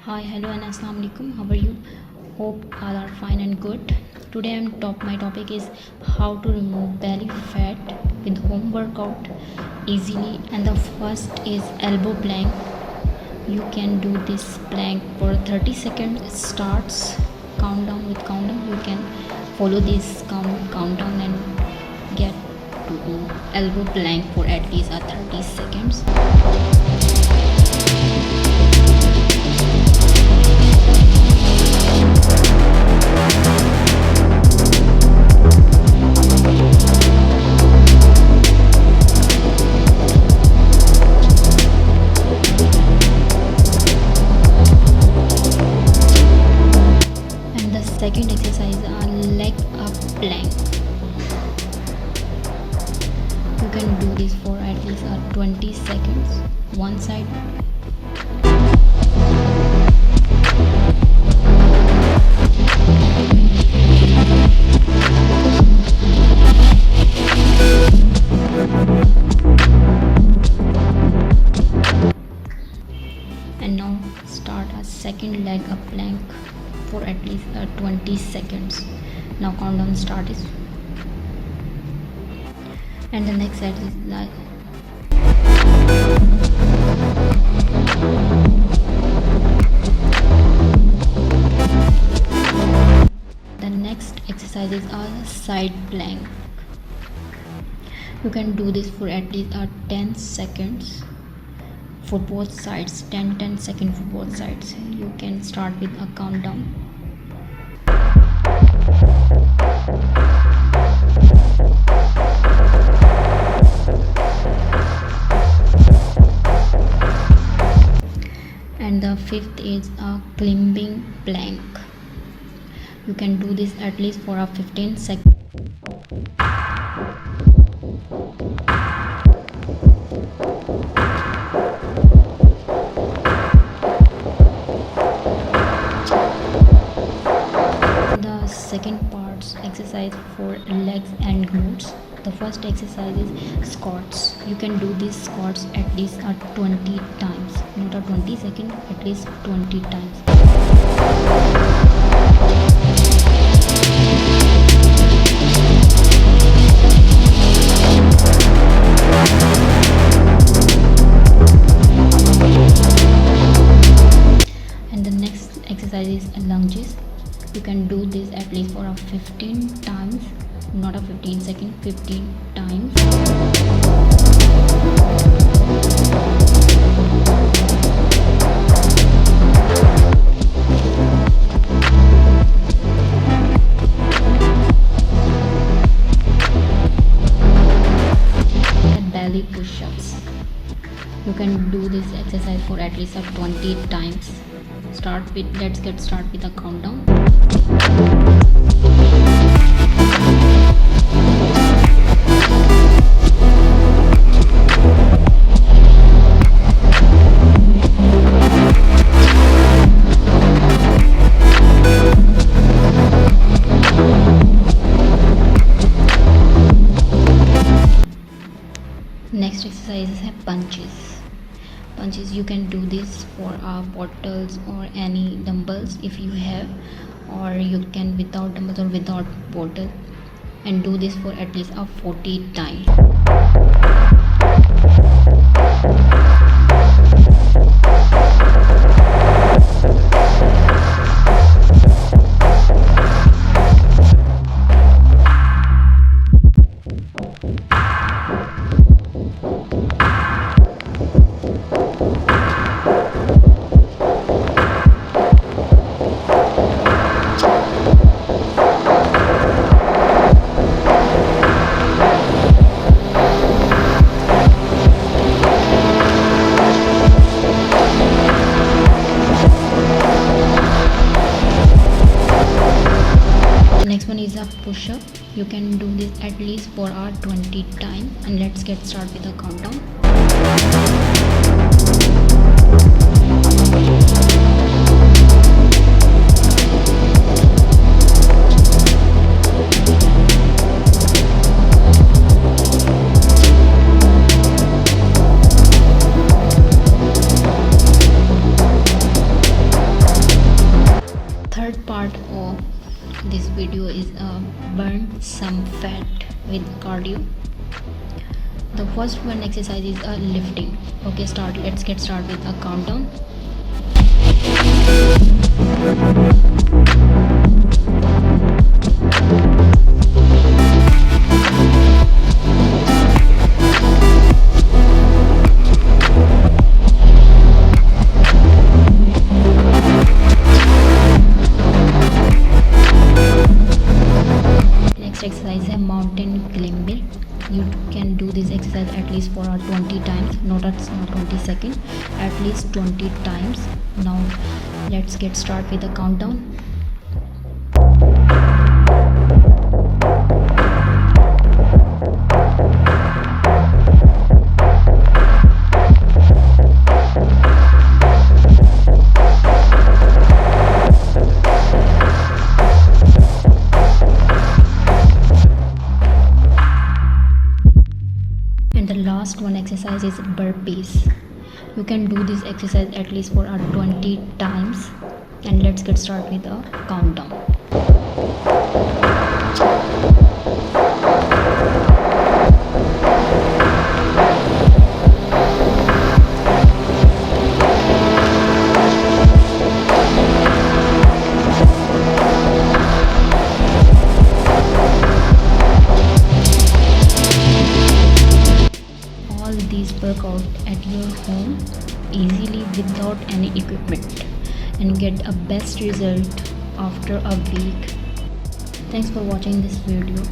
Hi, hello, and assalamu alaikum. How are you? Hope all are fine and good. Today my topic is how to remove belly fat with home workout easily. And the first is elbow plank. You can do this plank for 30 seconds. It starts countdown with countdown. You can follow this countdown and get to elbow plank for at least 30 seconds. Second exercise are leg up plank. You can do this for at least 20 seconds one side. And now start a second leg up plank for at least 20 seconds. Now countdown start is, and the next set is like the next exercises are side plank. You can do this for at least 10 seconds for both sides. 10 seconds for both sides. You can start with a countdown. And the fifth is a climbing plank. You can do this at least for a 15 seconds. The second parts exercise for legs and glutes. The first exercise is squats. You can do these squats at least 20 times, not a 20 seconds, at least 20 times. And the next exercise is lunges. You can do this at least for 15 times, not a 15 seconds, 15 times. And belly push-ups. You can do this exercise for at least 20 times. Let's get started with a countdown. Next exercise is punches. You can do this for bottles or any dumbbells if you have, or you can without dumbbells or without bottle, and do this for at least 40 times. Next one is a push-up. You can do this at least for 20 times, and let's get started with the countdown. part of this video is burn some fat with cardio. The first one exercise is lifting. Okay, let's get started with a countdown. Next exercise is a mountain climbing. You can do this exercise at least for 20 times, not 20 seconds, at least 20 times. Now let's get started with the countdown. And the last one exercise is burpees. You can do this exercise at least for 20 times. And let's get started with the countdown. These workout at your home easily without any equipment and get a best result after a week. Thanks for watching this video.